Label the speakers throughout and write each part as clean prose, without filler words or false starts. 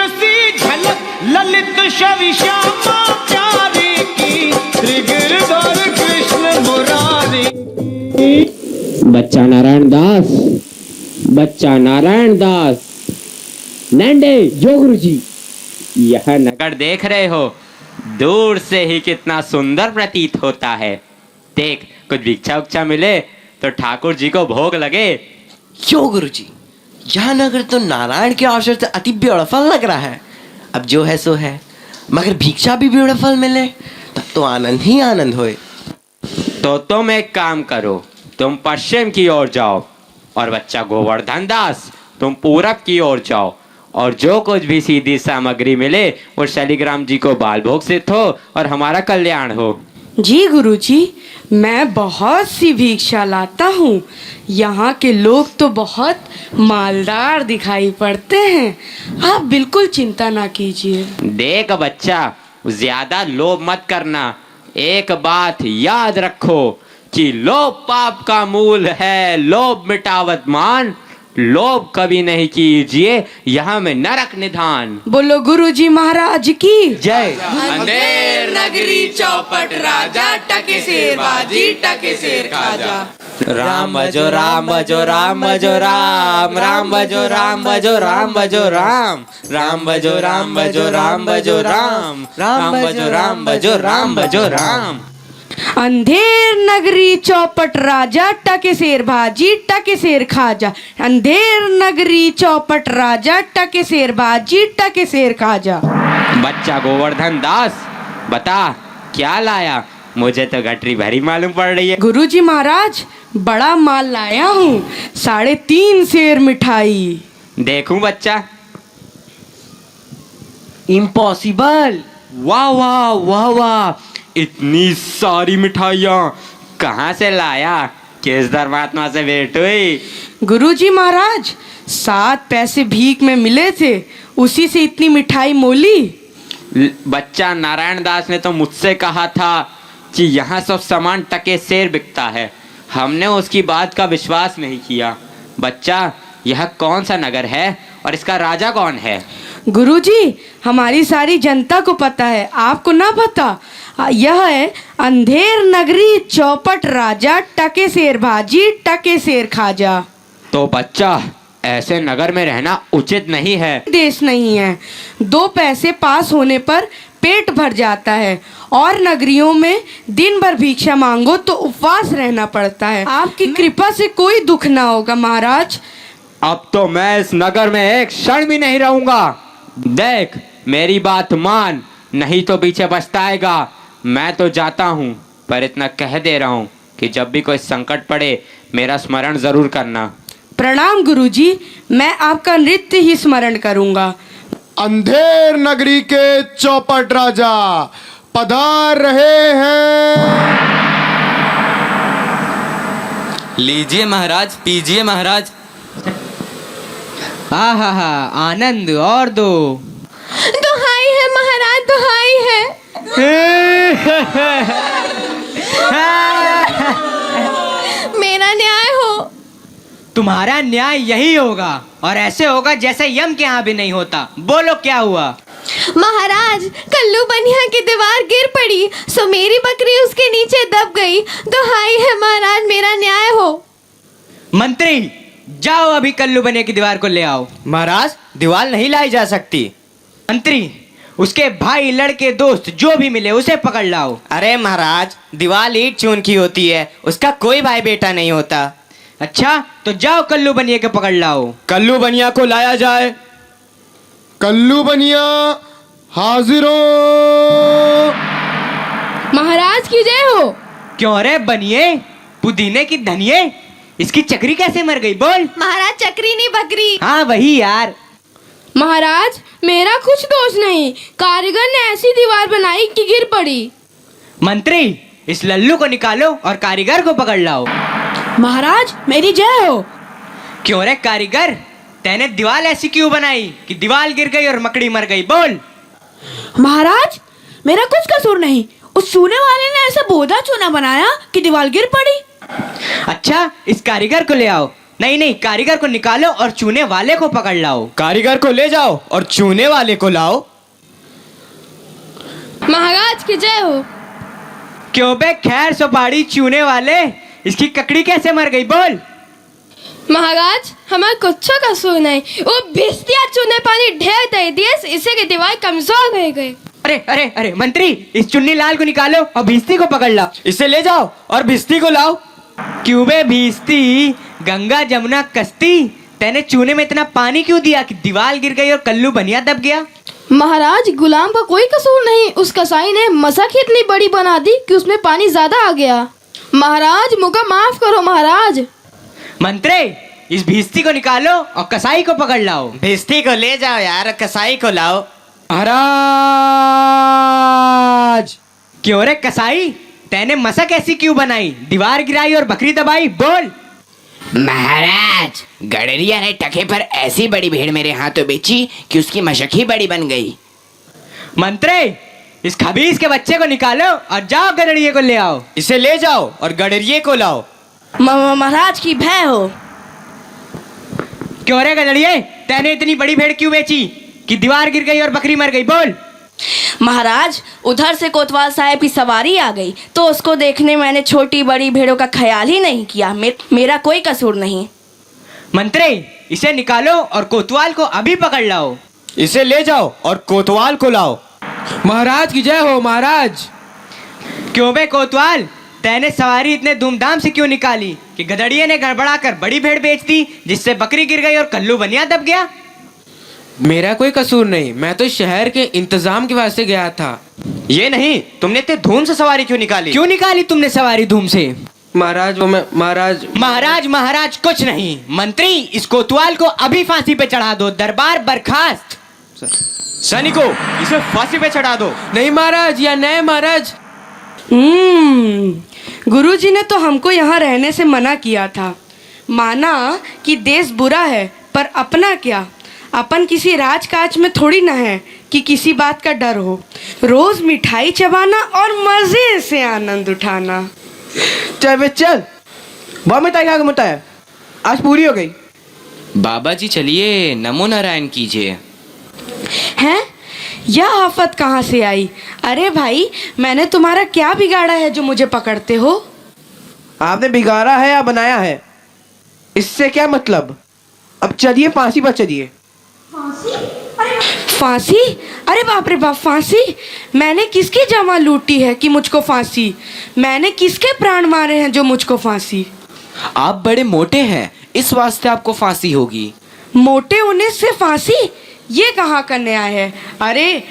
Speaker 1: सुंदर सी झलक ललित छवि श्यामा प्यारी की, श्री गिरधर कृष्ण मुरारी।
Speaker 2: बच्चा नारायण दास, बच्चा नारायण दास। नंदे जो गुरुजी, यह नगर देख रहे हो, दूर से ही कितना सुंदर प्रतीत होता है। देख, कुछ भिक्षा उक्षा मिले तो ठाकुर जी को भोग लगे।
Speaker 3: क्यों गुरुजी, यह नगर तो नारायण के अवसर से अति ब्यूटीफुल लग रहा है। अब जो है सो है, मगर भिक्षा भी ब्यूटीफुल मिले तब तो आनंद ही आनंद होए।
Speaker 2: तो तुम एक काम करो, तुम पश्चिम की ओर जाओ और बच्चा गोवर्धन दास तुम पूरब की ओर जाओ, और जो कुछ भी सीधी सामग्री मिले वो शालिग्राम जी को बाल भोग सिद्ध हो और हमारा कल्याण हो।
Speaker 4: जी गुरुजी, मैं बहुत सी भिक्षा लाता हूँ। यहाँ के लोग तो बहुत मालदार दिखाई पड़ते हैं, आप बिल्कुल चिंता ना कीजिए।
Speaker 2: देख बच्चा, ज्यादा लोभ मत करना। एक बात याद रखो कि लोभ पाप का मूल है, लोभ मिटावत मान, लोभ कभी नहीं कीजिए, यहाँ में नरक निधान।
Speaker 4: बोलो गुरुजी महाराज की
Speaker 2: जय।
Speaker 5: अंधेर नगरी चौपट राजा, टके शेर बाजी टके शेर खाजा।
Speaker 2: राम भजो राम भजो राम भजो राम, राम भजो राम भजो राम भजो राम, राम भजो राम भजो राम भजो राम, राम भजो राम भजो राम भजो राम।
Speaker 4: अंधेर नगरी चौपट राजा, टके शेर भाजी टके शेर खाजा। अंधेर नगरी चौपट राजा, टके शेर भाजी टके शेर खाजा।
Speaker 2: बच्चा गोवर्धन दास, बता क्या लाया? मुझे तो गठरी भरी मालूम पड़ रही है।
Speaker 4: गुरुजी महाराज, बड़ा माल लाया हूँ, 3.5 शेर मिठाई।
Speaker 2: देखूं बच्चा?
Speaker 3: इम्पॉसिबल।
Speaker 2: वाह वाह वाह वाह, इतनी सारी मिठाइयाँ कहाँ से लाया? किस धर्मात्मा से भेंट हुई?
Speaker 4: गुरुजी महाराज, 7 पैसे भीख में मिले थे, उसी से इतनी मिठाई मोली।
Speaker 2: बच्चा नारायण दास ने तो मुझसे कहा था कि यहाँ सब सामान टके शेर बिकता है। हमने उसकी बात का विश्वास नहीं किया। बच्चा, यह कौन सा नगर है और इसका राजा कौन है?
Speaker 4: गुरुजी, हमारी सारी जनता को पता है, आपको ना पता? यह है अंधेर नगरी चौपट राजा, टके शेर भाजी टके शेर खाजा।
Speaker 2: तो बच्चा, ऐसे नगर में रहना उचित नहीं है।
Speaker 4: देश नहीं है, 2 पैसे पास होने पर पेट भर जाता है, और नगरियों में दिन भर भिक्षा मांगो तो उपवास रहना पड़ता है। आपकी कृपा से कोई दुख ना होगा महाराज।
Speaker 2: अब तो मैं इस नगर में एक क्षण भी नहीं रहूंगा। देख, मेरी बात मान, नहीं तो पीछे पछताएगा। मैं तो जाता हूँ, पर इतना कह दे रहा हूँ कि जब भी कोई संकट पड़े मेरा स्मरण जरूर करना।
Speaker 4: प्रणाम गुरुजी, मैं आपका नृत्य ही स्मरण करूंगा।
Speaker 6: अंधेर नगरी के चौपट राजा पधार रहे हैं।
Speaker 5: लीजिए महाराज, पीजिए महाराज।
Speaker 7: हा हा हा, आनंद और दो।
Speaker 8: दुहाई है महाराज, दुहाई है। मेरा न्याय हो।
Speaker 7: तुम्हारा न्याय यही होगा, और ऐसे होगा जैसे यम के यहाँ भी नहीं होता। बोलो क्या हुआ?
Speaker 8: महाराज, कल्लू बनिया की दीवार गिर पड़ी, सो मेरी बकरी उसके नीचे दब गई। दुहाई है महाराज, मेरा न्याय हो।
Speaker 7: मंत्री, जाओ अभी कल्लू बनिया की दीवार को ले आओ।
Speaker 3: महाराज, दीवार नहीं लाई जा सकती।
Speaker 7: मंत्री, उसके भाई, लड़के, दोस्त जो भी मिले उसे पकड़ लाओ।
Speaker 3: अरे महाराज, दीवार ईंट चून की होती है, उसका कोई भाई बेटा नहीं होता।
Speaker 7: अच्छा, तो जाओ कल्लू बनिया के पकड़ लाओ।
Speaker 6: कल्लू बनिया को लाया जाए। कल्लू बनिया हाजिरो।
Speaker 8: महाराज की जय हो।
Speaker 7: क्यों रे बनिए, पुदीने की धनिये, इसकी चक्री कैसे मर गई? बोल।
Speaker 8: महाराज, चक्री नहीं बकरी।
Speaker 7: हाँ वही यार।
Speaker 8: महाराज, मेरा कुछ दोष नहीं, कारीगर ने ऐसी दीवार बनाई कि गिर पड़ी।
Speaker 7: मंत्री, इस लल्लू को निकालो और कारीगर को पकड़ लाओ।
Speaker 4: महाराज, मेरी जय हो।
Speaker 7: क्यों रे कारीगर, तैने दीवार ऐसी क्यों बनाई कि दीवार गिर गई और मकड़ी मर गई? बोल।
Speaker 4: महाराज, मेरा कुछ कसूर नहीं, उस चूने वाले ने ऐसा बोधा चूना बनाया कि दीवार गिर पड़ी।
Speaker 7: अच्छा, इस कारीगर को ले आओ। नहीं नहीं, कारीगर को निकालो और चूने वाले को पकड़ लाओ।
Speaker 6: कारीगर को ले जाओ और चूने वाले को लाओ।
Speaker 8: महाराज की जय हो।
Speaker 7: क्यों बे खैर सुपारी चूने वाले, इसकी ककड़ी कैसे मर गई बोल।
Speaker 8: महाराज हमारा कुछ कसूर नहीं, वो भिस्तिया चूने पानी ढेर दे दिए, इससे की दीवार कमजोर रह गई।
Speaker 7: अरे अरे अरे मंत्री, इस चुन्नी लाल को निकालो और भिस्ती को पकड़ लाओ।
Speaker 6: इसे ले जाओ और भिस्ती को लाओ।
Speaker 7: क्यों बे भिस्ती, गंगा जमुना कश्ती, तेने चूने में इतना पानी क्यों दिया कि दीवार गिर गई और कल्लू बनिया दब गया।
Speaker 9: महाराज गुलाम का कोई कसूर नहीं, उस कसाई ने मशक इतनी बड़ी बना दी कि उसमें पानी ज्यादा आ गया। महाराज मुझे माफ करो महाराज।
Speaker 7: मंत्री, इस भिस्ती को निकालो और कसाई को पकड़ लाओ।
Speaker 3: भिस्ती को ले जाओ यार, कसाई को लाओ।
Speaker 6: महाराज
Speaker 7: क्यों रे कसाई, तेने मशक ऐसी क्यों बनाई, दीवार गिराई और बकरी दबाई, बोल।
Speaker 5: महाराज गडरिया ने टके पर ऐसी बड़ी भीड़ मेरे हाथों बेची कि उसकी मशक ही बड़ी बन गई।
Speaker 7: मंत्री, इस खबीस के बच्चे को निकालो और जाओ गडरिये को ले आओ।
Speaker 6: इसे ले जाओ और गडरिये को लाओ।
Speaker 4: महाराज की भय हो।
Speaker 7: क्यों रे गडरिये, तेने इतनी बड़ी भेड़ क्यों बेची कि दीवार गिर गई और बकरी मर गई, बोल।
Speaker 4: महाराज उधर से कोतवाल साहब की सवारी आ गई तो उसको देखने मैंने छोटी बड़ी भेड़ों का ख्याल ही नहीं किया। मेरा कोई कसूर नहीं।
Speaker 7: मंत्री, इसे निकालो और कोतवाल को अभी पकड़ लाओ।
Speaker 6: इसे ले जाओ और कोतवाल को लाओ। महाराज की जय हो महाराज।
Speaker 7: क्यों बे कोतवाल, तेने सवारी इतने धूमधाम से क्यों निकाली कि गधड़िये ने गड़बड़ा कर बड़ी भेड़ बेच दी, जिससे बकरी गिर गई और कल्लू बनिया दब गया।
Speaker 10: मेरा कोई कसूर नहीं, मैं तो शहर के इंतजाम के वास्ते गया था।
Speaker 3: ये नहीं, तुमने इतने धूम से सवारी क्यों निकाली?
Speaker 7: क्यों निकाली तुमने सवारी धूम से?
Speaker 10: महाराज वो मैं
Speaker 7: महाराज कुछ नहीं। मंत्री, इस कोतवाल को अभी फांसी पे चढ़ा दो, दरबार बर्खास्त।
Speaker 6: सैनिकों, इसे फांसी पे चढ़ा दो।
Speaker 10: नहीं महाराज, या नहीं महाराज।
Speaker 4: गुरुजी ने तो हमको यहाँ रहने से मना किया था। माना कि देश बुरा है, पर अपना क्या, अपन किसी राजकाज में थोड़ी ना है कि किसी बात का डर हो। रोज मिठाई चबाना और मजे से आनंद उठाना।
Speaker 6: चल बे चल, बहुत मिठाई खा के मोटा है, आज पूरी हो गई।
Speaker 5: बाबा जी चलिए, नमो नारायण कीजिए।
Speaker 4: हैं? यह आफत कहाँ से आई? अरे भाई, मैंने तुम्हारा क्या बिगाड़ा है जो मुझे पकड़ते हो?
Speaker 6: आपने बिगाड़ा है या बनाया है, इससे क्या मतलब। अब चलिए फांसी पर चलिए।
Speaker 4: फांसी? अरे बाप रे बाप, फांसी? मैंने किसकी जमा लूटी है कि मुझको फांसी? मैंने किसके प्राण मारे हैं जो मुझको फांसी?
Speaker 5: आप बड़े मोटे हैं, इस वास्ते आपको फांसी होगी।
Speaker 4: मोटे होने से फांसी? ये कहाँ का न्याय है? अरे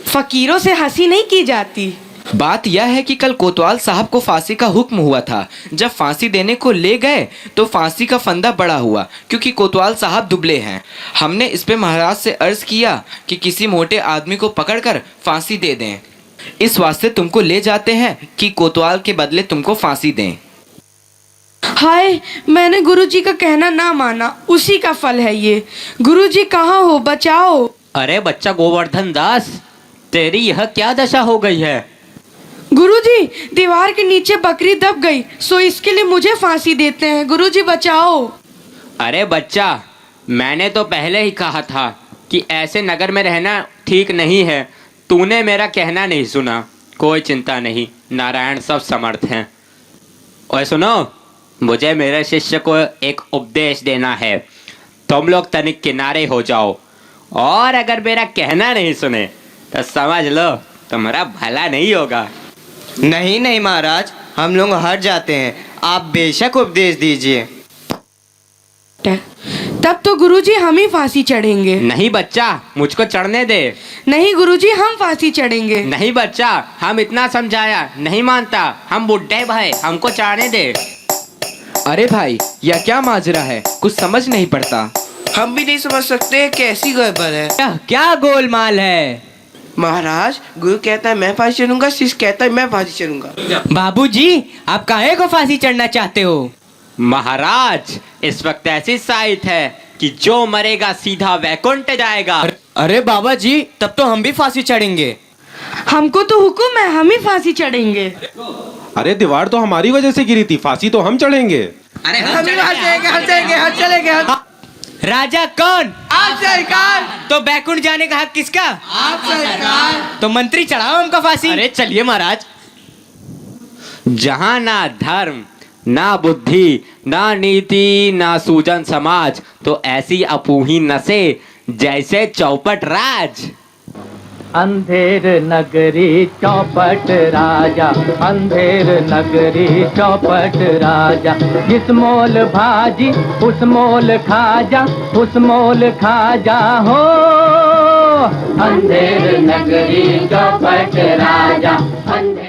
Speaker 4: फकीरों से हंसी नहीं की जाती।
Speaker 5: बात यह है कि कल कोतवाल साहब को फांसी का हुक्म हुआ था। जब फांसी देने को ले गए तो फांसी का फंदा बड़ा हुआ, क्योंकि कोतवाल साहब दुबले हैं। हमने इस पे महाराज से अर्ज किया कि किसी मोटे आदमी को पकड़कर फांसी दे दें। इस वास्ते तुमको ले जाते हैं कि कोतवाल के बदले तुमको फांसी दें।
Speaker 4: हाय, मैंने गुरुजी का कहना ना माना, उसी का फल है ये। गुरुजी कहाँ हो, बचाओ।
Speaker 2: अरे बच्चा गोवर्धन दास, तेरी यह क्या दशा हो गई है?
Speaker 4: गुरुजी, दीवार के नीचे बकरी दब गई, सो इसके लिए मुझे फांसी देते हैं। गुरुजी बचाओ।
Speaker 2: अरे बच्चा, मैंने तो पहले ही कहा था कि ऐसे नगर में रहना ठीक नहीं है। तूने मेरा कहना नहीं सुना। कोई चिंता नहीं, नारायण सब समर्थ हैं। और सुनो, मुझे मेरे शिष्य को एक उपदेश देना है। तुम लोग तनिक किनारे हो जाओ, और अगर मेरा कहना नहीं सुने तो समझ लो तुम्हारा भला नहीं होगा।
Speaker 3: नहीं नहीं महाराज, हम लोग हट जाते हैं, आप बेशक उपदेश दीजिए।
Speaker 4: तब तो गुरुजी हम ही फांसी चढ़ेंगे।
Speaker 2: नहीं बच्चा, मुझको चढ़ने दे।
Speaker 4: नहीं गुरुजी, हम फांसी चढ़ेंगे।
Speaker 2: नहीं बच्चा, हम इतना समझाया, नहीं मानता। हम बुढ़े भाई, हमको चढ़ने दे।
Speaker 10: अरे भाई, यह क्या माजरा है, कुछ समझ नहीं पड़ता।
Speaker 6: हम भी नहीं समझ सकते कैसी गड़बड़ है।
Speaker 7: क्या गोलमाल है?
Speaker 6: महाराज, गुरु कहता है मैं फांसी चढ़ूंगा, शिष्य कहता है मैं फांसी चढ़ूंगा।
Speaker 7: बाबूजी, आप काहे को फांसी चढ़ना चाहते हो?
Speaker 2: महाराज, इस वक्त ऐसी साइट है कि जो मरेगा सीधा वैकुंठ जाएगा।
Speaker 3: अरे बाबा जी, तब तो हम भी फांसी चढ़ेंगे।
Speaker 4: हमको तो हुक्म है, हम ही फांसी चढ़ेंगे।
Speaker 11: अरे दीवार तो हमारी वजह से गिरी थी, फांसी तो हम चढ़ेंगे।
Speaker 5: अरे
Speaker 6: हम भी वहाँ चलेंगे, हम चलेंगे, हम चलेंगे, हम
Speaker 7: राजा कौन?
Speaker 6: आप सरकार,
Speaker 7: तो बैकुंठ जाने का हक किसका?
Speaker 6: आप सरकार।
Speaker 7: तो मंत्री चढ़ाओ हमको फांसी।
Speaker 2: अरे चलिए महाराज। जहां ना धर्म, ना बुद्धि, ना नीति, ना सूजन समाज, तो ऐसी अपूही नसे जैसे चौपट राज।
Speaker 1: अंधेर नगरी चौपट राजा, अंधेर नगरी चौपट राजा, जिस मोल भाजी उस मोल खाजा, उस मोल खाजा हो। अंधेर नगरी चौपट राजा, अंधेर